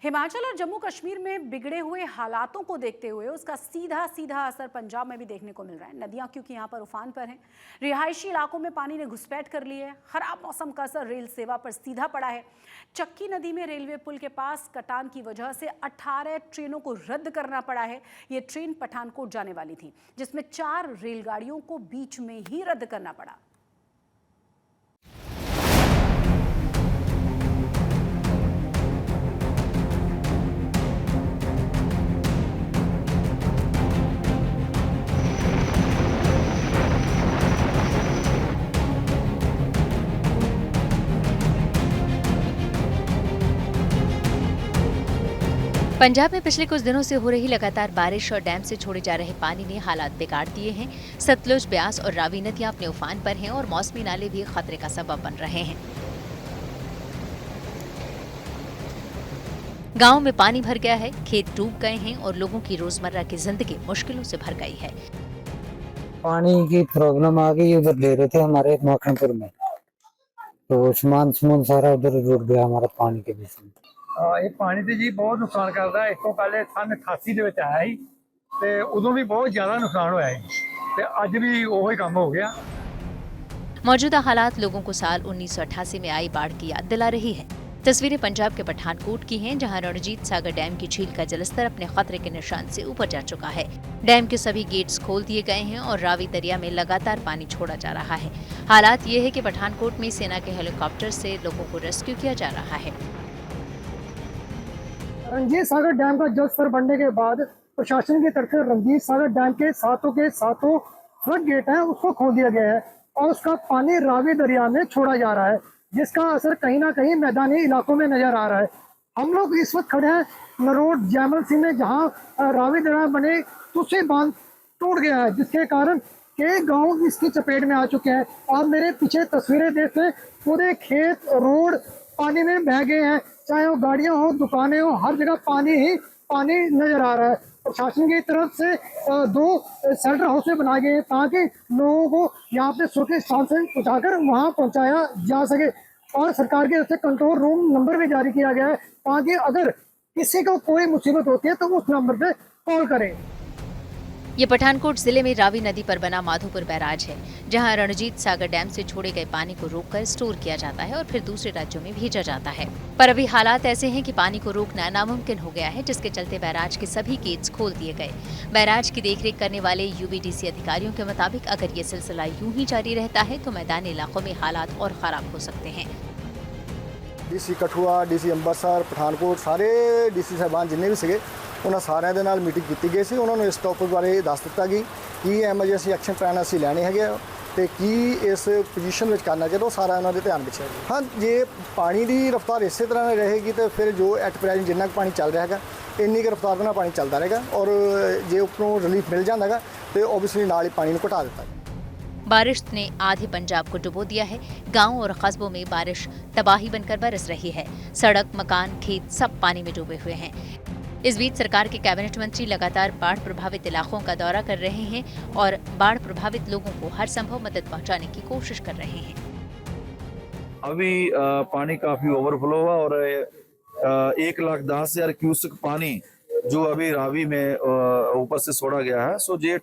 हिमाचल और जम्मू कश्मीर में बिगड़े हुए हालातों को देखते हुए उसका सीधा सीधा असर पंजाब में भी देखने को मिल रहा है। नदियां क्योंकि यहां पर उफान पर हैं, रिहायशी इलाकों में पानी ने घुसपैठ कर ली है। खराब मौसम का असर रेल सेवा पर सीधा पड़ा है। चक्की नदी में रेलवे पुल के पास कटान की वजह से 18 ट्रेनों को रद्द करना पड़ा है। ये ट्रेन पठानकोट जाने वाली थी, जिसमें 4 रेलगाड़ियों को बीच में ही रद्द करना पड़ा। पंजाब में पिछले कुछ दिनों से हो रही लगातार बारिश और डैम से छोड़े जा रहे पानी ने हालात बिगाड़ दिए हैं। सतलुज, ब्यास और रावी नदियां अपने उफान पर हैं और मौसमी नाले भी खतरे का सबब बन रहे हैं। गांव में पानी भर गया है, खेत डूब गए हैं और लोगों की रोजमर्रा की जिंदगी मुश्किलों से भर गई है। पानी की प्रॉब्लम आ गई, उधर ले रहे थे हमारे माखनपुर में, तो सामान सारा उधर रुक गया हमारा पानी के बीच में। ਇਹ ਪਾਣੀ ਤੇ ਜੀ ਬਹੁਤ ਨੁਕਸਾਨ ਕਰਦਾ। ਇਸ ਤੋਂ ਪਹਿਲੇ ਸਨ 88 ਦੇ ਵਿੱਚ ਆਇਆ ਸੀ ਤੇ ਉਦੋਂ ਵੀ ਬਹੁਤ ਜ਼ਿਆਦਾ ਨੁਕਸਾਨ ਹੋਇਆ ਸੀ ਤੇ ਅੱਜ ਵੀ ਉਹੀ ਕੰਮ ਹੋ ਗਿਆ। मौजूदा हालात लोगों को साल 1988 में आई बाढ़ की याद दिला रही है। तस्वीरें पंजाब के पठानकोट की हैं, जहां रणजीत सागर डैम की झील का जलस्तर अपने खतरे के निशान से ऊपर जा चुका है। डैम के सभी गेट्स खोल दिए गए हैं और रावी दरिया में लगातार पानी छोड़ा जा रहा है। हालात ये है कि पठानकोट में सेना के हेलीकॉप्टर से लोगों को रेस्क्यू किया जा रहा है। रंजीत सागर डैम का जलस्तर बढ़ने के बाद प्रशासन की तरफ से रंजीत सागर डैम के सातों फ्लड गेट हैं उसको खोल दिया गया है और उसका पानी रावी दरिया में छोड़ा जा रहा है, जिसका असर कहीं ना कहीं मैदानी इलाकों में नजर आ रहा है। हम लोग इस वक्त खड़े हैं नरोट जैमल सिंह में, जहाँ रावी दरिया बने तुसे बांध टूट गया है, जिसके कारण कई गाँव इसकी चपेट में आ चुके हैं। आप मेरे पीछे तस्वीरें देखते, पूरे खेत रोड पानी में बह गए हैं, चाहे वो गाड़ियां हो, दुकानें हो, हर जगह पानी ही पानी नजर आ रहा है। प्रशासन की तरफ से 2 शेल्टर हाउस बनाए गए हैं ताकि लोगों को यहाँ पे सुरक्षित स्थान से पहुँचाकर वहाँ पहुँचाया जा सके, और सरकार की तरफ से कंट्रोल रूम नंबर भी जारी किया गया है ताकि अगर किसी को कोई मुसीबत होती है तो उस नंबर पे कॉल करें। ये पठानकोट जिले में रावी नदी पर बना माधोपुर बैराज है, जहां रणजीत सागर डैम से छोड़े गए पानी को रोककर स्टोर किया जाता है और फिर दूसरे राज्यों में भेजा जाता है। पर अभी हालात ऐसे हैं कि पानी को रोकना नामुमकिन हो गया है, जिसके चलते बैराज के सभी गेट्स खोल दिए गए। बैराज की देखरेख करने वाले यूबीडीसी अधिकारियों के मुताबिक अगर ये सिलसिला यूं ही जारी रहता है तो मैदानी इलाकों में हालात और खराब हो सकते हैं। डीसी कठुआ, डीसी अंबरसर, पठानकोट, सारे डीसी साहबान जिन्ने भी सके उन्होंने सारिਆਂ ਦੇ ਨਾਲ ਮੀਟਿੰਗ ਕੀਤੀ ਗਈ ਸੀ। ਉਹਨਾਂ ਨੂੰ ਇਸ ਟੌਪਿਕ ਬਾਰੇ ਦੱਸ ਦਿੱਤਾ ਗਈ ਕਿ ਐਮਰਜੈਂਸੀ ਐਕਸ਼ਨ ਪਲਾਨ ਅਸੀਂ ਲੈਣੇ ਹੈਗੇ ਤੇ ਕੀ ਇਸ ਪੋਜੀਸ਼ਨ ਵਿੱਚ ਕਰਨਾ ਚਾਹੀਦਾ, ਉਹ ਸਾਰਾ ਉਹਨਾਂ ਦੇ ਧਿਆਨ ਵਿੱਚ ਹੈ। ਹਾਂ, ਜੇ ਪਾਣੀ ਦੀ ਰਫ਼ਤਾਰ ਇਸੇ ਤਰ੍ਹਾਂ ਰਹੇਗੀ ਤੇ ਫਿਰ ਜੋ ਐਟ ਪ੍ਰੈਜ਼ੈਂਟ ਜਿੰਨਾ ਕੁ ਪਾਣੀ ਚੱਲ ਰਿਹਾ ਹੈਗਾ ਇੰਨੀ ਕੁ ਰਫ਼ਤਾਰ ਨਾਲ ਪਾਣੀ ਚੱਲਦਾ ਰਹੇਗਾ, ਔਰ ਜੇ ਉੱਪਰੋਂ ਰਿਲੀਫ ਮਿਲ ਜਾਂਦਾ ਹੈਗਾ ਤੇ ਓਬਵੀਅਸਲੀ ਨਾਲ ਹੀ ਪਾਣੀ ਨੂੰ ਘਟਾ ਦਿੱਤਾ ਜਾਏਗਾ। बारिश ने आधे पंजाब को डुबो दिया है। गांव और कस्बों में बारिश तबाही बनकर बरस रही है। सड़क, मकान, खेत सब पानी में डूबे हुए हैं। इस बीच सरकार के कैबिनेट मंत्री लगातार बाढ़ प्रभावित इलाकों का दौरा कर रहे हैं और बाढ़ प्रभावित लोगों को हर संभव मदद पहुंचाने की कोशिश कर रहे हैं। अभी पानी काफी ओवरफ्लो हुआ और 1,10,000 क्यूसेक पानी जो अभी रावी में ऊपर से छोड़ा गया है, सो ये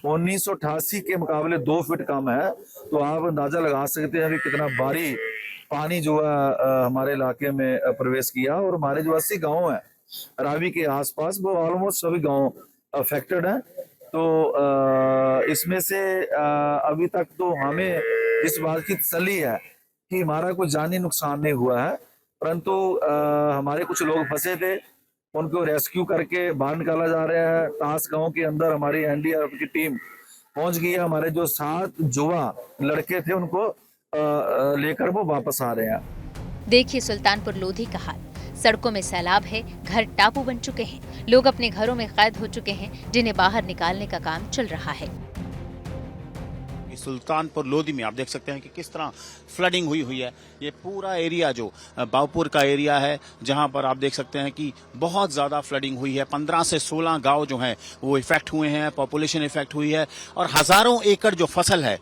1988 के मुकाबले 2 फीट कम है। तो आप अंदाजा लगा सकते हैं अभी कितना भारी पानी जो है हमारे इलाके में प्रवेश किया, और हमारे जो 80 गांव हैं रावी के आसपास वो ऑलमोस्ट सभी गांव अफेक्टेड हैं। तो इसमें से अभी तक तो हमें इस बात की तसल्ली है कि हमारा कोई जानी नुकसान नहीं हुआ है, परंतु हमारे कुछ लोग फंसे थे, उनको रेस्क्यू करके बाहर निकाला जा रहा है। तास गांव के अंदर हमारी एनडीआरएफ की टीम पहुंच गई है। हमारे जो 7 युवा लड़के थे उनको लेकर वो वापस आ रहे हैं। देखिए सुल्तानपुर लोधी का हाल। सड़कों में सैलाब है, घर टापू बन चुके हैं, लोग अपने घरों में कैद हो चुके हैं, जिन्हें बाहर निकालने का काम चल रहा है। सुल्तानपुर लोधी में आप देख सकते हैं कि किस तरह फ्लडिंग हुई है। ये पूरा एरिया जो बावपुर का एरिया है, जहां पर आप देख सकते हैं कि बहुत ज्यादा फ्लडिंग हुई है। 15 से 16 गांव जो हैं वो इफेक्ट हुए हैं, पॉपुलेशन इफेक्ट हुई है और हजारों एकड़ जो फसल है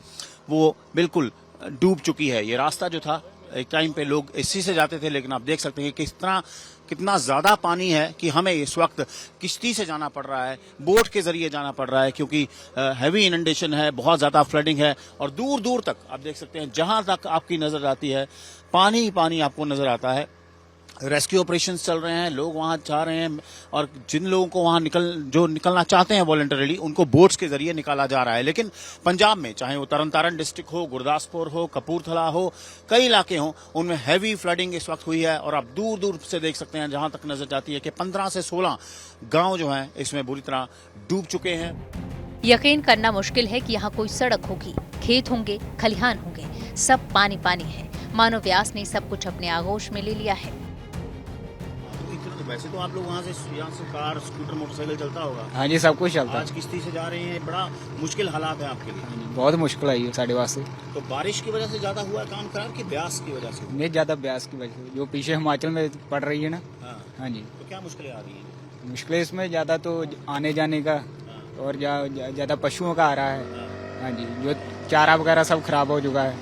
वो बिल्कुल डूब चुकी है। ये रास्ता जो था एक टाइम पे लोग इसी से जाते थे, लेकिन आप देख सकते हैं कि किस तरह कितना ज़्यादा पानी है कि हमें इस वक्त किश्ती से जाना पड़ रहा है, बोट के ज़रिए जाना पड़ रहा है, क्योंकि हैवी इनंडेशन है, बहुत ज़्यादा फ्लडिंग है। और दूर दूर तक आप देख सकते हैं, जहां तक आपकी नज़र आती है पानी ही पानी आपको नज़र आता है। रेस्क्यू ऑपरेशंस चल रहे हैं, लोग वहां जा रहे हैं, और जिन लोगों को वहां निकलना चाहते हैं वॉलंटरीली, उनको बोट्स के जरिए निकाला जा रहा है। लेकिन पंजाब में, चाहे वो तरन तारण डिस्ट्रिक्ट हो, गुरदासपुर हो, कपूरथला हो, कई इलाके हों, उनमें हैवी फ्लडिंग इस वक्त हुई है। और आप दूर दूर से देख सकते हैं, जहां तक नजर जाती है कि 15 से 16 गांव जो हैं इसमें बुरी तरह डूब चुके हैं। यकीन करना मुश्किल है कि यहाँ कोई सड़क होगी, खेत होंगे, खलिहान होंगे, सब पानी पानी है। मानो व्यास ने सब कुछ अपने आगोश में ले लिया है। वैसे तो आप लोग वहाँ से कार, स्कूटर, मोटरसाइकिल चलता होगा। हाँ जी, सब कुछ चलता है। आज किश्ती से जा रहे हैं, बड़ा मुश्किल हालात है आपके लिए। बहुत मुश्किल आई है साढ़े वास्ते। तो बारिश की वजह से ज्यादा हुआ काम खराब कि ब्यास की वजह से? नहीं, ज्यादा ब्यास की वजह से, जो पीछे हिमाचल में पड़ रही है ना। हाँ जी। तो क्या मुश्किलें आ रही हैं? मुश्किलें इसमें ज्यादा तो आने जाने का, और ज्यादा पशुओं का आ रहा है। हाँ जी, जो चारा वगैरह सब खराब हो चुका है,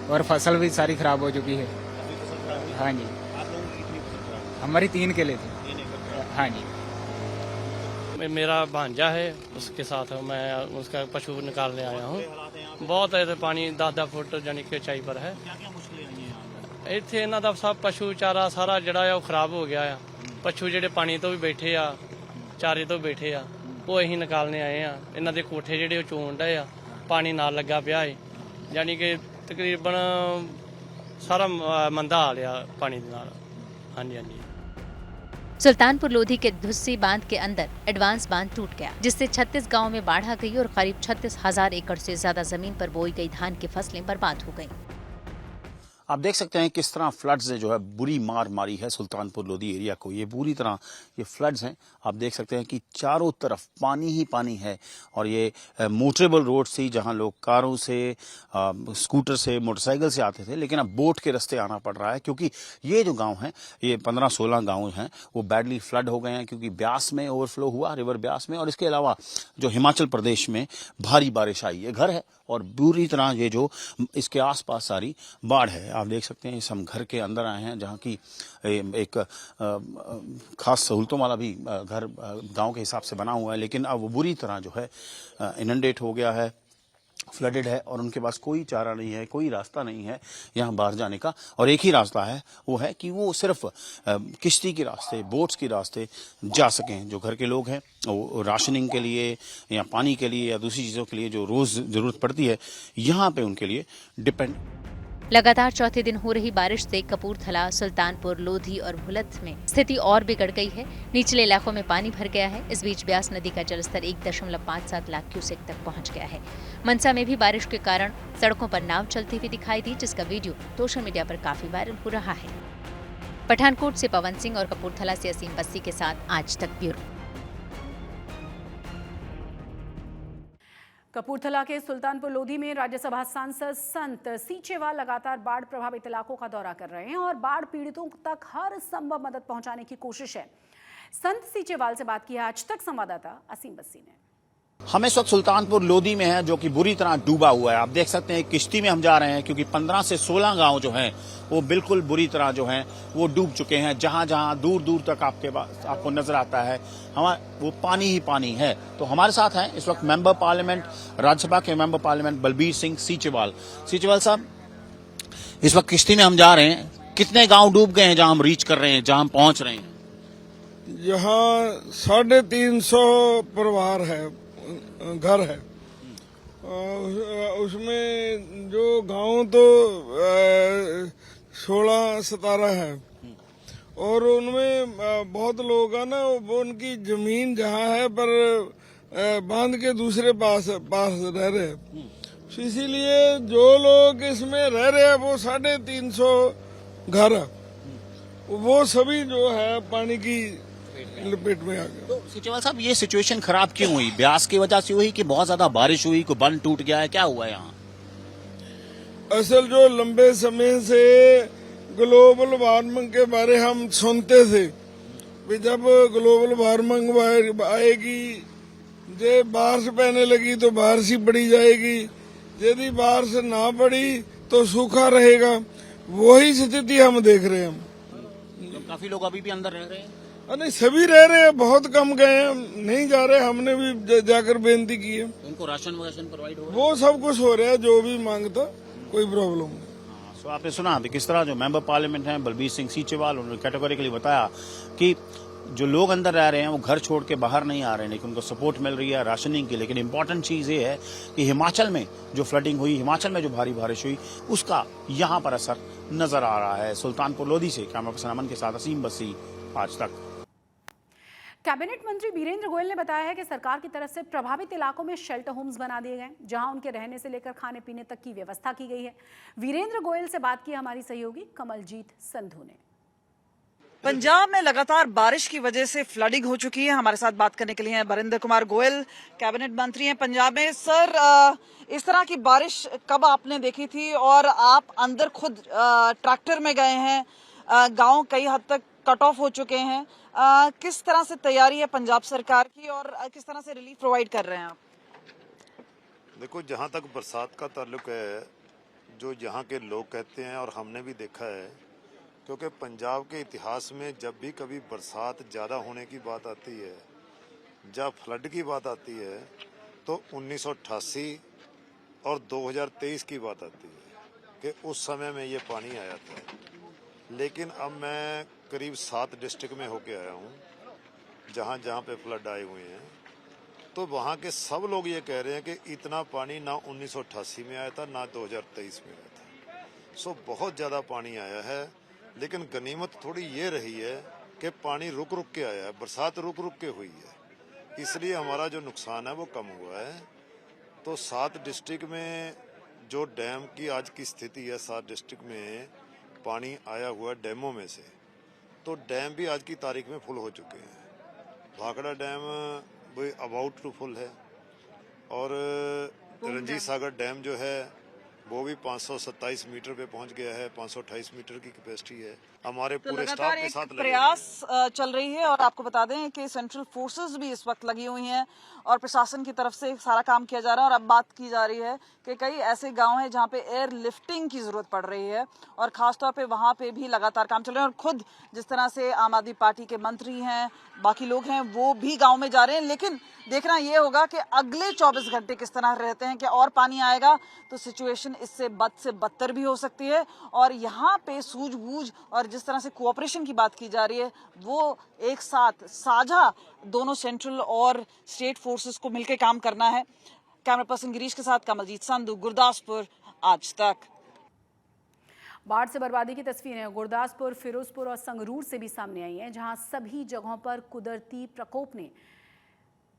और फसल भी सारी खराब हो चुकी है। हाँ जी। आप लोगों की कितनी फसल खराब है? हमारी 3 किले थे। हाँ जी। मेरा भांजा है, उसके साथ मैं उसका पशु निकालने आया हूँ। बहुत है, पानी 10-10 फुट यानी कि ऊंचाई पर है। ਇੱਥੇ ਇਹਨਾਂ ਦਾ ਸਭ ਪਸ਼ੂ ਚਾਰਾ ਸਾਰਾ ਜਿਹੜਾ ਆ ਉਹ ਖਰਾਬ ਹੋ ਗਿਆ ਆ। ਪਸ਼ੂ ਜਿਹੜੇ ਪਾਣੀ ਤੋਂ ਵੀ ਬੈਠੇ ਆ, ਚਾਰੇ ਤੋਂ ਬੈਠੇ ਆ, ਉਹ ਅਸੀਂ ਨਿਕਾਲਣੇ ਆਏ ਆ। ਇਹਨਾਂ ਦੇ ਕੋਠੇ ਜਿਹੜੇ ਉਹ ਚੋਣ ਡਏ ਆ, ਪਾਣੀ ਨਾਲ ਲੱਗਾ ਪਿਆ ਏ, ਯਾਨੀ ਕਿ ਤਕਰੀਬਨ ਸਾਰਾ ਮੰਦਾ ਹਾਲ ਆ ਪਾਣੀ ਦੇ ਨਾਲ। ਹਾਂਜੀ ਹਾਂਜੀ। सुल्तानपुर लोधी के धुस्सी बांध के अंदर एडवांस बांध टूट गया, जिससे 36 गांव में बाढ़ आ गई और करीब 36,000 एकड़ से ज्यादा जमीन पर बोई गई धान की फसलें बर्बाद हो गईं। आप देख सकते हैं किस तरह फ्लड्स ने जो है बुरी मार मारी है सुल्तानपुर लोधी एरिया को। ये बुरी तरह ये फ्लड्स हैं। आप देख सकते हैं कि चारों तरफ पानी ही पानी है, और ये मोटरेबल रोड थी जहां लोग कारों से, स्कूटर से, मोटरसाइकिल से आते थे, लेकिन अब बोट के रास्ते आना पड़ रहा है, क्योंकि ये जो गांव हैं, ये 15-16 गांव हैं, वो बैडली फ्लड हो गए हैं, क्योंकि ब्यास में ओवरफ्लो हुआ, रिवर ब्यास में। और इसके अलावा जो हिमाचल प्रदेश में भारी बारिश आई, ये घर है, और बुरी तरह ये जो इसके आसपास सारी बाढ़ है। आप देख सकते हैं, इस हम घर के अंदर आए हैं, जहाँ की एक खास सहूलतों वाला भी घर गांव के हिसाब से बना हुआ है, लेकिन अब वो बुरी तरह जो है इनंडेट हो गया है, फ्लडेड है, और उनके पास कोई चारा नहीं है, कोई रास्ता नहीं है यहाँ बाहर जाने का। और एक ही रास्ता है, वो है कि वो सिर्फ किश्ती के रास्ते, बोट्स के रास्ते जा सकें। जो घर के लोग हैं वो राशनिंग के लिए या पानी के लिए या दूसरी चीज़ों के लिए जो रोज़ ज़रूरत पड़ती है, यहाँ पे उनके लिए डिपेंड। लगातार चौथे दिन हो रही बारिश से कपूरथला, सुल्तानपुर, लोधी और भुलथ में स्थिति और बिगड़ गई है। निचले इलाकों में पानी भर गया है। इस बीच ब्यास नदी का जलस्तर 1.57 लाख क्यूसेक तक पहुंच गया है। मनसा में भी बारिश के कारण सड़कों पर नाव चलती हुई दिखाई दी, जिसका वीडियो सोशल मीडिया पर काफी वायरल हो रहा है। पठानकोट से पवन सिंह और कपूरथला से असीम बस्सी के साथ आज तक ब्यूरो। कपूरथला के सुल्तानपुर लोधी में राज्यसभा सांसद संत सीचेवाल लगातार बाढ़ प्रभावित इलाकों का दौरा कर रहे हैं और बाढ़ पीड़ितों तक हर संभव मदद पहुंचाने की कोशिश है। संत सीचेवाल से बात की है आज तक संवाददाता असीम बस्सी ने। हम इस वक्त सुल्तानपुर लोधी में हैं, जो कि बुरी तरह डूबा हुआ है। आप देख सकते हैं किश्ती में हम जा रहे हैं, क्योंकि 15 से 16 गांव जो हैं वो बिल्कुल बुरी तरह जो हैं वो डूब चुके हैं। जहां जहां दूर दूर तक आपको नजर आता है वो पानी ही पानी है। तो हमारे साथ हैं इस वक्त मेंबर पार्लियामेंट, राज्यसभा के मेंबर पार्लियामेंट बलबीर सिंह सीचेवाल। सीचेवाल साहब, इस वक्त किश्ती में हम जा रहे हैं, कितने गाँव डूब गए हैं जहाँ हम रीच कर रहे हैं, जहाँ हम पहुंच रहे हैं? यहाँ 350 परिवार है, घर है। उसमें जो गांव तो 16-17 है, और उनमें बहुत लोग है ना, वो उनकी जमीन जहाँ है पर बांध के दूसरे पास रह रहे हैं। इसीलिए जो लोग इसमें रह रहे हैं वो 350 घर है, वो सभी जो है पानी की लपेट में आ गया। तो सीचेवाल साहब, ये सिचुएशन खराब क्यों हुई? ब्यास की वजह से हुई कि बहुत ज्यादा बारिश हुई, कोई बंद टूट गया है, क्या हुआ है यहाँ? असल जो लंबे समय से ग्लोबल वार्मिंग के बारे हम सुनते थे, जब ग्लोबल वार्मिंग आएगी, जे बारिश पहने लगी तो बारिश ही पड़ी जाएगी, यदि बारिश ना पड़ी तो सूखा रहेगा। वही स्थिति हम देख रहे हैं। काफी लोग अभी भी अंदर रह रहे हैं? नहीं, सभी रह रहे हैं, बहुत कम गए हैं, नहीं जा रहे। हमने भी जाकर बेनती की है। उनको राशन वगैरह प्रोवाइड हो रहा है? वो सब कुछ हो रहा है, जो भी मांगता, कोई प्रॉब्लम नहीं। सो आपने सुना अभी किस तरह जो मेंबर पार्लियामेंट हैं बलबीर सिंह सीचेवाल, उन्होंने कैटेगोरिकली बताया कि जो लोग अंदर रह रहे हैं वो घर छोड़ के बाहर नहीं आ रहे हैं, लेकिन उनको सपोर्ट मिल रही है राशनिंग की। लेकिन इंपॉर्टेंट चीज़ ये है कि हिमाचल में जो फ्लडिंग हुई, हिमाचल में जो भारी बारिश हुई, उसका यहाँ पर असर नजर आ रहा है। सुल्तानपुर लोधी से कैमरा पर्सन अमन के साथ असीम बसी, आज तक। कैबिनेट मंत्री वीरेंद्र गोयल ने बताया है कि सरकार की तरफ से प्रभावित इलाकों में शेल्टर होम्स बना दिए गए, जहां उनके रहने से लेकर खाने पीने तक की व्यवस्था की गई है। वीरेंद्र गोयल से बात की हमारी सहयोगी कमलजीत संधू ने। पंजाब में लगातार बारिश की वजह से फ्लडिंग हो चुकी है। हमारे साथ बात करने के लिए हैं वीरेंद्र कुमार गोयल, कैबिनेट मंत्री हैं पंजाब में। सर, इस तरह की बारिश कब आपने देखी थी, और आप अंदर खुद ट्रैक्टर में गए हैं, गांव कई हद तक कट ऑफ हो चुके हैं, किस तरह से तैयारी है पंजाब सरकार की और किस तरह से रिलीफ प्रोवाइड कर रहे हैं आप? देखो, जहाँ तक बरसात का ताल्लुक है, जो यहाँ के लोग कहते हैं और हमने भी देखा है, क्योंकि पंजाब के इतिहास में जब भी कभी बरसात ज़्यादा होने की बात आती है, जब फ्लड की बात आती है, तो 1988 और 2023 की बात आती है कि उस समय में ये पानी आया था। लेकिन अब मैं करीब 7 डिस्ट्रिक्ट में होके आया हूँ, जहाँ जहाँ पे फ्लड आए हुए हैं, तो वहाँ के सब लोग ये कह रहे हैं कि इतना पानी ना 1988 में आया था, ना 2023 में आया था। सो बहुत ज़्यादा पानी आया है। लेकिन गनीमत थोड़ी ये रही है कि पानी रुक रुक के आया है, बरसात रुक रुक के हुई है, इसलिए हमारा जो नुकसान है वो कम हुआ है। तो 7 डिस्ट्रिक्ट में जो डैम की आज की स्थिति है, 7 डिस्ट्रिक्ट में पानी आया हुआ डैमों में से, तो डैम भी आज की तारीख में फुल हो चुके हैं। भाखड़ा डैम भी अबाउट टू फुल है, और रंजीत सागर डैम जो है वो भी 527 मीटर पे पहुंच गया है, 528 मीटर की कैपेसिटी है। हमारे पूरे स्टाफ के साथ प्रयास चल रही है, और आपको बता दें कि सेंट्रल फोर्सेस भी इस वक्त लगी हुई हैं और प्रशासन की तरफ से सारा काम किया जा रहा है। और अब बात की जा रही है कि कई ऐसे गांव हैं जहां पे एयर लिफ्टिंग की जरूरत पड़ रही है, और खासतौर पे वहां पे भी लगातार काम चल रहे हैं। और खुद जिस तरह से आम आदमी पार्टी के मंत्री हैं, बाकी लोग हैं, वो भी गाँव में जा रहे हैं। लेकिन देखना ये होगा कि अगले 24 घंटे किस तरह रहते हैं, कि और पानी आएगा तो सिचुएशन इससे बद से बदतर भी हो सकती है। और यहाँ पे सूझबूझ और जिस तरह से कोऑपरेशन की बात की जा रही है, वो एक साथ साझा दोनों सेंट्रल और स्टेट फोर्सेस को मिलकर काम करना है। कैमरा पर्सन गिरीश के साथ कमलजीत संधू, गुरदासपुर, आज तक। बाढ़ से बर्बादी की तस्वीरें गुरदासपुर, फिरोजपुर और संगरूर से भी सामने आई हैं, जहां सभी जगहों पर कुदरती प्रकोप ने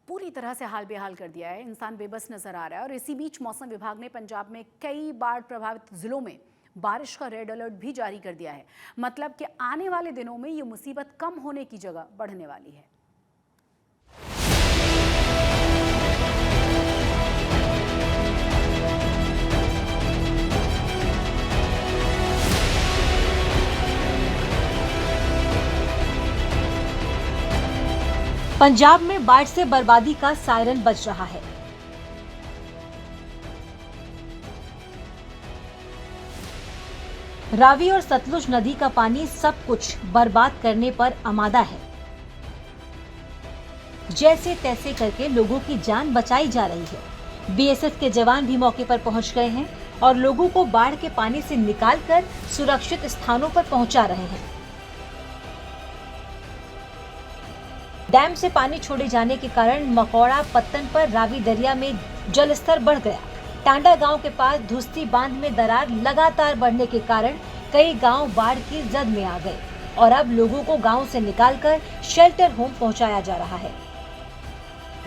पूरी तरह से हाल बेहाल कर दिया है। इंसान बेबस नजर आ रहा है। और इसी बीच मौसम विभाग ने पंजाब में कई बाढ़ प्रभावित जिलों में बारिश का रेड अलर्ट भी जारी कर दिया है। मतलब कि आने वाले दिनों में ये मुसीबत कम होने की जगह बढ़ने वाली है। पंजाब में बाढ़ से बर्बादी का सायरन बज रहा है। रावी और सतलुज नदी का पानी सब कुछ बर्बाद करने पर आमादा है। जैसे तैसे करके लोगों की जान बचाई जा रही है। बीएसएफ के जवान भी मौके पर पहुंच गए हैं और लोगों को बाढ़ के पानी से निकालकर सुरक्षित स्थानों पर पहुंचा रहे हैं। डैम से पानी छोड़े जाने के कारण मकौड़ा पत्तन पर रावी दरिया में जलस्तर बढ़ गया। टांडा गांव के पास धुस्ती बांध में दरार लगातार बढ़ने के कारण कई गांव बाढ़ की जद में आ गए और अब लोगों को गांव से निकालकर शेल्टर होम पहुंचाया जा रहा है।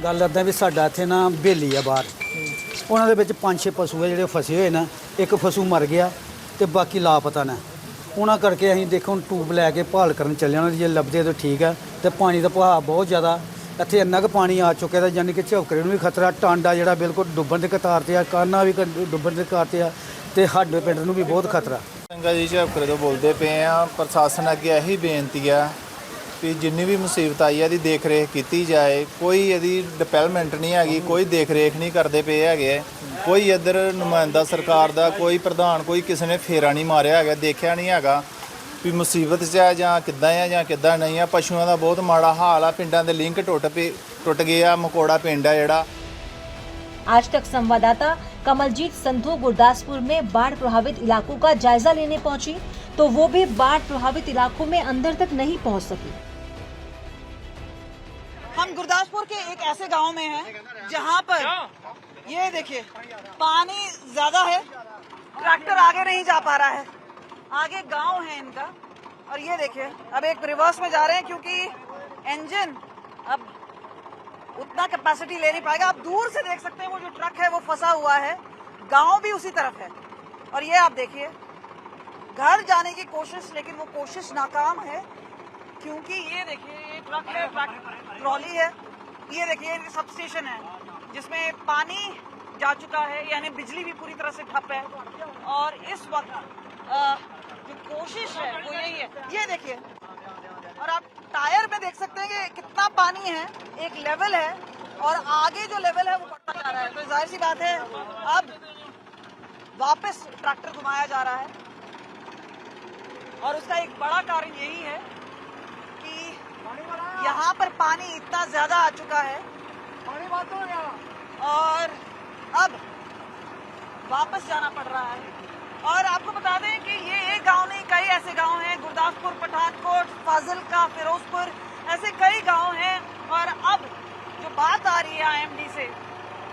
गल इदां भी साडा इत्थे ना बेली आ बाहर, उन्हां दे विच 5-6 पशु है जिहड़े फसे हुए ना, एक पशु मर गया ते बाकी लापता ने। उन्हां करके असीं देखो हुण ट्यूब लैके भाल करन चले उन्हां दी, जे लभदे तो ठीक है। ते पानी दा बहाव बहुत ज़्यादा इत्थे इन्ना क पानी आ चुके दा, यानी कि झौकरे नूं भी खतरा। टांडा जिहड़ा बिल्कुल डुब्बण दे कतार ते आ, कान्हा भी डुब्बण दे कतार ते आ, ते साडे पिंड नूं भी बहुत खतरा। संगा जी झौकरे तो बोलते पे आ, प्रशासन अगे यही बेनती है कि जिन्नी भी मुसीबत आई है देख रेख की जाए। कोई यदि डिवेलपमेंट नहीं हैगी, कोई देख रेख नहीं करते पे है, कोई इधर नुमाइंदा सरकार का, कोई प्रधान, कोई किसी ने फेरा नहीं मारिया है, देखा नहीं है। ਵੀ ਮੁਸੀਬਤ 'ਚ ਆ ਜਾਂ ਕਿੱਦਾਂ ਨਹੀਂ ਆ। ਪਸ਼ੂਆਂ ਦਾ ਬਹੁਤ ਮਾੜਾ ਹਾਲ ਆ, ਪਿੰਡਾਂ ਦੇ ਲਿੰਕ ਟੁੱਟ ਗਏ ਆ। ਮਕੋੜਾ ਪਿੰਡ ਆ ਜਿਹੜਾ। आज तक संवाददाता कमलजीत संधू गुरदासपुर में बाढ़ प्रभावित इलाकों का जायजा लेने पहुंची, तो वो भी बाढ़ प्रभावित इलाकों में अंदर तक नहीं पहुंच सकी। हम गुरदासपुर के एक ऐसे गांव में हैं जहां पर ये देखिए पानी ज्यादा है, ट्रैक्टर आगे नहीं जा पा रहा है। आगे गांव है इनका और ये देखिए अब एक रिवर्स में जा रहे हैं क्योंकि इंजन अब उतना कैपेसिटी ले नहीं पाएगा। आप दूर से देख सकते हैं वो जो ट्रक है वो फंसा हुआ है, गांव भी उसी तरफ है। और ये आप देखिए घर जाने की कोशिश, लेकिन वो कोशिश नाकाम है क्योंकि ये देखिए ये ट्रक है, ट्रॉली है। ये देखिए सब स्टेशन है जिसमें पानी जा चुका है, यानी बिजली भी पूरी तरह से ठप है। और इस वक्त जो कोशिश है वो यही है। ये देखिए और आप टायर में देख सकते हैं कि कितना पानी है, एक लेवल है और आगे जो लेवल है वो बढ़ता जा रहा है। तो जाहिर सी बात है अब वापस ट्रैक्टर घुमाया जा रहा है और उसका एक बड़ा कारण यही है कि यहाँ पर पानी इतना ज्यादा आ चुका है और अब वापस जाना पड़ रहा है। और आपको बता दें कि ये एक गांव नहीं, कई ऐसे गांव हैं, गुरदासपुर, पठानकोट, फाजिलका, फिरोजपुर, ऐसे कई गांव हैं। और अब जो बात आ रही है IMD से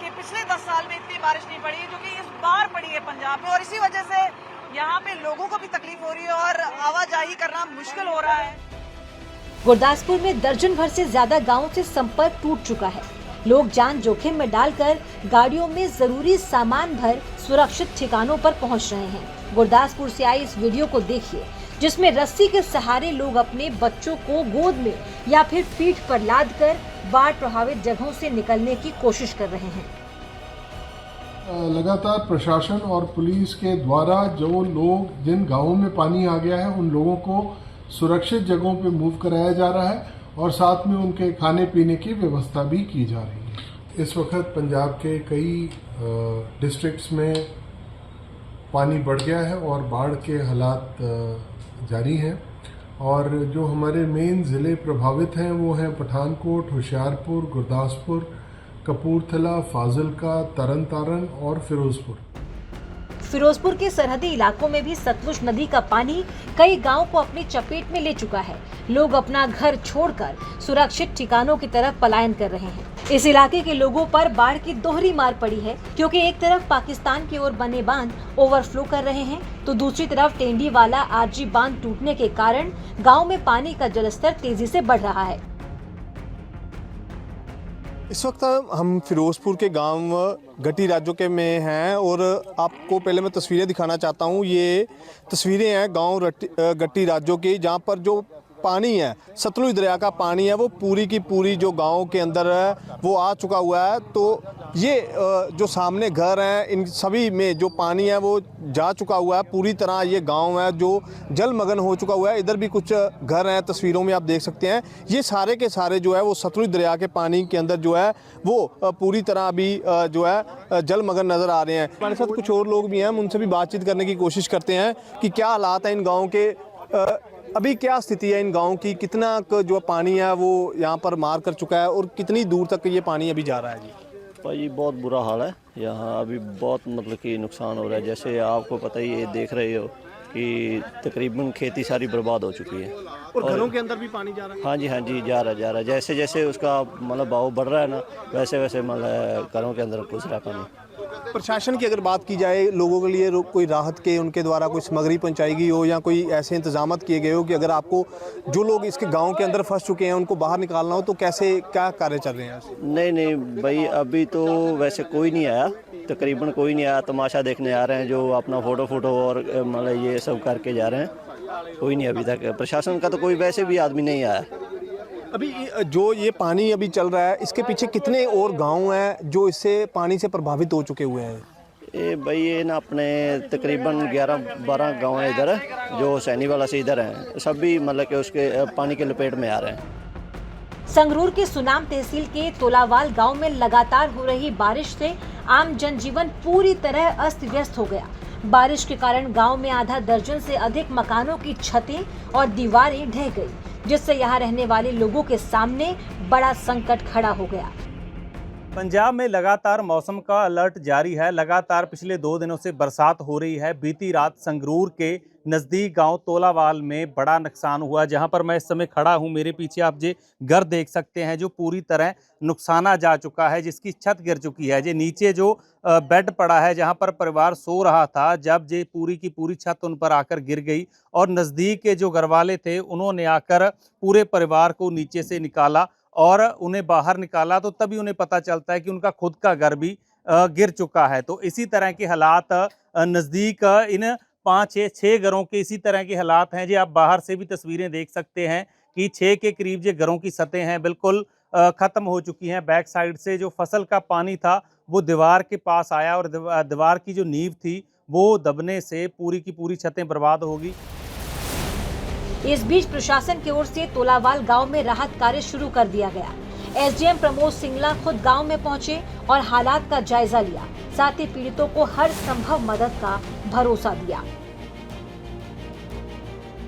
कि पिछले 10 साल में इतनी बारिश नहीं पड़ी, जो कि इस बार पड़ी है पंजाब में, और इसी वजह से यहाँ पे लोगों को भी तकलीफ हो रही है और आवाजाही करना मुश्किल हो रहा है। गुरदासपुर में दर्जन भर से ज्यादा गाँव से संपर्क टूट चुका है। लोग जान जोखिम में डालकर गाड़ियों में जरूरी सामान भर सुरक्षित ठिकानों पर पहुंच रहे हैं। गुरदासपुर से आई इस वीडियो को देखिए, जिसमें रस्सी के सहारे लोग अपने बच्चों को गोद में या फिर पीठ पर लादकर बाढ़ प्रभावित जगहों से निकलने की कोशिश कर रहे हैं। लगातार प्रशासन और पुलिस के द्वारा जो लोग जिन गांवों में पानी आ गया है उन लोगों को सुरक्षित जगहों पे मूव कराया जा रहा है और साथ में उनके खाने पीने की व्यवस्था भी की जा रही है। इस वक्त पंजाब के कई डिस्ट्रिक्ट्स में पानी बढ़ गया है और बाढ़ के हालात जारी हैं और जो हमारे मेन ज़िले प्रभावित हैं वो हैं पठानकोट, होशियारपुर, गुरदासपुर, कपूरथला, फाजिलका, तरन तारण और फिरोजपुर। फिरोजपुर के सरहदी इलाकों में भी सतलुज नदी का पानी कई गांवों को अपनी चपेट में ले चुका है। लोग अपना घर छोड़कर सुरक्षित ठिकानों की तरफ पलायन कर रहे हैं। इस इलाके के लोगों पर बाढ़ की दोहरी मार पड़ी है, क्योंकि एक तरफ पाकिस्तान की ओर बने बांध ओवरफ्लो कर रहे हैं, तो दूसरी तरफ टेंडीवाला RG बांध टूटने के कारण गाँव में पानी का जलस्तर तेजी से बढ़ रहा है। इस वक्त हम फिरोजपुर के गांव गट्टी राजो के में हैं और आपको पहले मैं तस्वीरें दिखाना चाहता हूं। ये तस्वीरें हैं गांव गट्टी राजो की, जहां पर जो पानी है, सतलुज दरिया का पानी है, वो पूरी की पूरी जो गांव के अंदर है वो आ चुका हुआ है। तो ये जो सामने घर हैं इन सभी में जो पानी है वो जा चुका हुआ है पूरी तरह। ये गांव है जो जलमग्न हो चुका हुआ है। इधर भी कुछ घर हैं, तस्वीरों में आप देख सकते हैं। ये सारे के सारे जो है वो सतलुज दरिया के पानी के अंदर जो है वो पूरी तरह अभी जो है जलमग्न नज़र आ रहे हैं। हमारे साथ कुछ और लोग भी हैं, हम उनसे भी बातचीत करने की कोशिश करते हैं कि क्या हालात हैं इन गाँव के, अभी क्या स्थिति है इन गाँव की, कितना जो पानी है वो यहाँ पर मार कर चुका है और कितनी दूर तक ये पानी अभी जा रहा है। जी भाई बहुत बुरा हाल है यहाँ, अभी बहुत मतलब कि नुकसान हो रहा है। जैसे आपको पता ही है, देख रहे हो कि तकरीबन खेती सारी बर्बाद हो चुकी है और घरों के अंदर भी पानी जा रहा है। हाँ जी जा रहा है। जैसे जैसे उसका मतलब भाव बढ़ रहा है ना, वैसे वैसे मतलब घरों के अंदर घुस रहा है पानी। प्रशासन की अगर बात की जाए, लोगों के लिए कोई राहत के उनके द्वारा कोई सामग्री पहुंचाई गई हो या कोई ऐसे इंतजाम किए गए हो कि अगर आपको जो लोग इसके गांव के अंदर फंस चुके हैं उनको बाहर निकालना हो, तो कैसे क्या कार्य चल रहे हैं? नहीं भाई, अभी तो वैसे कोई नहीं आया, तकरीबन कोई नहीं आया। तमाशा देखने आ रहे हैं, जो अपना फोटो और मतलब ये सब करके जा रहे हैं। कोई नहीं अभी तक, प्रशासन का तो कोई वैसे भी आदमी नहीं आया। अभी जो ये पानी अभी चल रहा है, इसके पीछे कितने और गांव हैं जो इससे पानी से प्रभावित हो चुके हुए हैं? ये भाई ये ना अपने तकरीबन 11-12 गांव हैं इधर, जो सैनीवाला से इधर हैं, सब भी मतलब कि उसके पानी के लपेट में आ रहे हैं। संगरूर के सुनाम तहसील के तोलावाल गांव में लगातार हो रही बारिश से आम जनजीवन पूरी तरह अस्त व्यस्त हो गया। बारिश के कारण गांव में आधा दर्जन से अधिक मकानों की छतें और दीवारें ढह गई, जिससे यहां रहने वाले लोगों के सामने बड़ा संकट खड़ा हो गया। पंजाब में लगातार मौसम का अलर्ट जारी है। लगातार पिछले 2 दिनों से बरसात हो रही है। बीती रात संगरूर के नज़दीक गांव तोलावाल में बड़ा नुकसान हुआ, जहां पर मैं इस समय खड़ा हूं। मेरे पीछे आप जे घर देख सकते हैं जो पूरी तरह नुकसाना जा चुका है, जिसकी छत गिर चुकी है। जे नीचे जो बेड पड़ा है जहां पर परिवार सो रहा था, जब जे पूरी की पूरी छत उन पर आकर गिर गई और नज़दीक के जो घरवाले थे उन्होंने आकर पूरे परिवार को नीचे से निकाला और उन्हें बाहर निकाला, तो तभी उन्हें पता चलता है कि उनका खुद का घर भी गिर चुका है। तो इसी तरह के हालात नज़दीक इन 5-6 घरों के इसी तरह के हालात हैं। जी आप बाहर से भी तस्वीरें देख सकते हैं कि 6 के करीब जो घरों की सतहें हैं बिल्कुल ख़त्म हो चुकी हैं। बैक साइड से जो फसल का पानी था वो दीवार के पास आया और दीवार की जो नींव थी वो दबने से पूरी की पूरी छतें बर्बाद होगी। इस बीच प्रशासन की ओर से तोलावाल गांव में राहत कार्य शुरू कर दिया गया। एसडीएम प्रमोद सिंगला खुद गांव में पहुंचे और हालात का जायजा लिया, साथ ही पीड़ितों को हर संभव मदद का भरोसा दिया।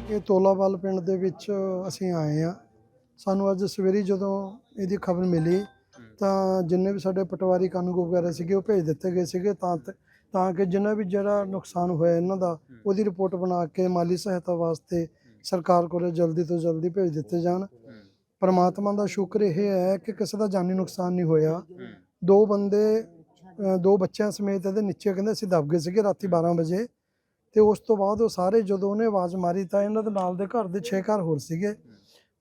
ਇਹ ਤੋਲਾਵਾਲ ਪਿੰਡ ਦੇ ਵਿੱਚ ਅਸੀਂ ਆਏ ਆ। ਸਾਨੂੰ ਅੱਜ ਸਵੇਰੇ ਜਦੋਂ ਇਹਦੀ ਖਬਰ ਮਿਲੀ ਤਾਂ ਜਿੰਨੇ ਵੀ ਸਾਡੇ ਪਟਵਾਰੀ ਕਾਨੂੰਗੋ ਵਗੈਰਾ ਸੀਗੇ ਉਹ ਭੇਜ ਦਿੱਤੇ ਗਏ ਸੀਗੇ ਤਾਂ ਕਿ ਜਿੰਨਾ ਵੀ ਜਿਹੜਾ ਨੁਕਸਾਨ ਹੋਇਆ ਇਹਨਾਂ ਦਾ ਉਹਦੀ ਰਿਪੋਰਟ ਬਣਾ ਕੇ ਮਾਲੀ ਸਹਾਇਤਾ ਵਾਸਤੇ ਸਰਕਾਰ ਕੋਲ ਜਲਦੀ ਤੋਂ ਜਲਦੀ ਭੇਜ ਦਿੱਤੇ ਜਾਣ। परमात्मा का शुक्र यह है कि किसी का जानी नुकसान नहीं होया। 2 बंदे 2 बच्चों समेत ये नीचे कहते असीं दब गए थे राती 12 बजे। तो उस तो बाद वो सारे जो उन्हें आवाज़ मारी तो इन्हों के नाल दे घर दे 6 घर होर सीगे,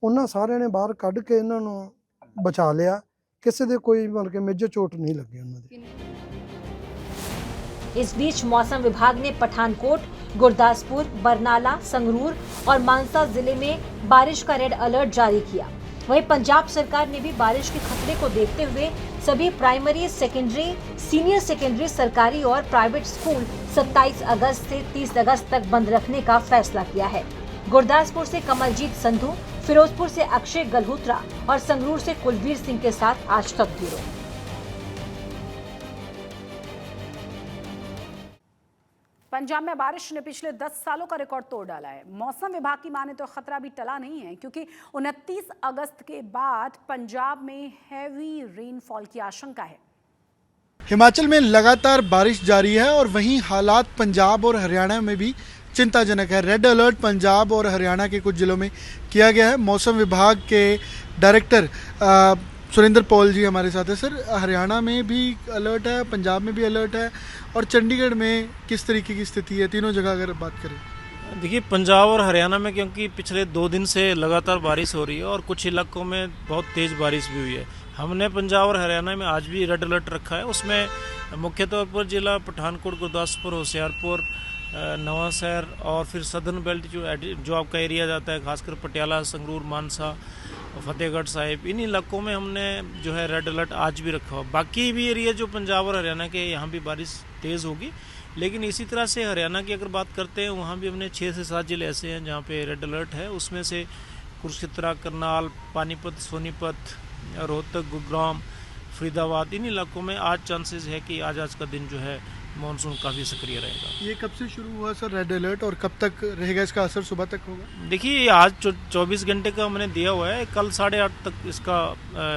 उन्होंने सारे ने बाहर कढ़ के इन्हों बचा लिया। किसी दे कोई मतलब कि मेजर चोट नहीं लगी उन्होंने। इस बीच मौसम विभाग ने पठानकोट, गुरदासपुर, बरनाला, संगरूर और मानसा जिले में बारिश का रेड अलर्ट जारी किया। वहीं पंजाब सरकार ने भी बारिश के खतरे को देखते हुए सभी प्राइमरी, सेकेंडरी, सीनियर सेकेंडरी, सरकारी और प्राइवेट स्कूल 27 अगस्त से 30 अगस्त तक बंद रखने का फैसला किया है। गुरदासपुर से कमलजीत संधू, फिरोजपुर से अक्षय गल्होत्रा और संगरूर से कुलवीर सिंह के साथ आज तक ब्यूरो। पंजाब में बारिश ने पिछले 10 सालों का रिकॉर्ड तोड़ डाला है। मौसम विभाग की माने तो खतरा भी टला नहीं है, क्योंकि 29 अगस्त के बाद पंजाब में हैवी रेनफॉल की आशंका है। हिमाचल में लगातार बारिश जारी है और वहीं हालात पंजाब और हरियाणा में भी चिंताजनक है। रेड अलर्ट पंजाब और हरियाणा के कुछ जिलों में किया गया है। मौसम विभाग के डायरेक्टर सुरेंद्र पॉल जी हमारे साथ है। सर, हरियाणा में भी अलर्ट है, पंजाब में भी अलर्ट है और चंडीगढ़ में किस तरीके की स्थिति है, तीनों जगह अगर बात करें? देखिए, पंजाब और हरियाणा में क्योंकि पिछले 2 दिन से लगातार बारिश हो रही है और कुछ इलाकों में बहुत तेज़ बारिश भी हुई है। हमने पंजाब और हरियाणा में आज भी रेड अलर्ट रखा है। उसमें मुख्य तौर पर जिला पठानकोट, गुरदासपुर, होशियारपुर, नवांशहर और फिर सदर्न बेल्ट जो आपका एरिया जाता है, खासकर पटियाला, संगरूर, मानसा, फतेहगढ़ साहिब, इन इलाकों में हमने जो है रेड अलर्ट आज भी रखा हुआ। बाकी भी एरिया जो पंजाब और हरियाणा के, यहाँ भी बारिश तेज़ होगी। लेकिन इसी तरह से हरियाणा की अगर बात करते हैं, वहाँ भी हमने 6 से 7 जिले ऐसे हैं जहाँ पे रेड अलर्ट है। उसमें से कुरुक्षेत्र, करनाल, पानीपत, सोनीपत, रोहतक, गुरुग्राम, फरीदाबाद, इन इलाकों में आज चांसेस है कि आज का दिन जो है मानसून काफ़ी सक्रिय रहेगा। ये कब से शुरू हुआ सर रेड अलर्ट और कब तक रहेगा? इसका असर सुबह तक होगा? देखिए, आज 24 घंटे का हमने दिया हुआ है। कल 8:30 तक इसका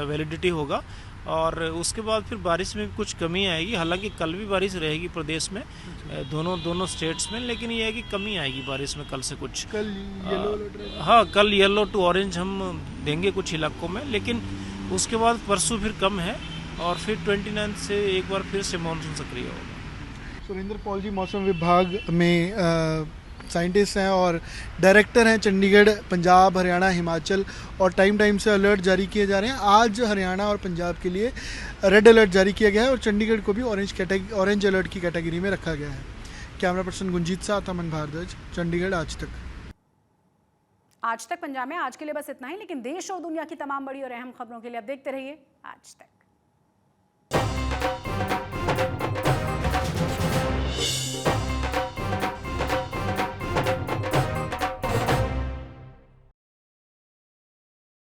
वैलिडिटी होगा और उसके बाद फिर बारिश में कुछ कमी आएगी। हालांकि कल भी बारिश रहेगी प्रदेश में, दोनों स्टेट्स में, लेकिन ये है कि कमी आएगी बारिश में कल से कुछ। कल येलो अलर्ट रहेगा? हाँ, कल येलो टू ऑरेंज हम देंगे कुछ इलाकों में, लेकिन उसके बाद परसों फिर कम है और फिर 29 से एक बार फिर से मानसून सक्रिय होगा। सुरेंद्र पॉल जी मौसम विभाग में साइंटिस्ट हैं और डायरेक्टर हैं चंडीगढ़, पंजाब, हरियाणा, हिमाचल, और टाइम से अलर्ट जारी किए जा रहे हैं। आज हरियाणा और पंजाब के लिए रेड अलर्ट जारी किया गया है और चंडीगढ़ को भी ऑरेंज अलर्ट की कैटेगरी में रखा गया है। कैमरा पर्सन गुंजीत साथ अमन भारद्वाज, चंडीगढ़ आज तक। आज तक पंजाब में आज के लिए बस इतना ही, लेकिन देश और दुनिया की तमाम बड़ी और अहम खबरों के लिए अब देखते रहिए आज तक।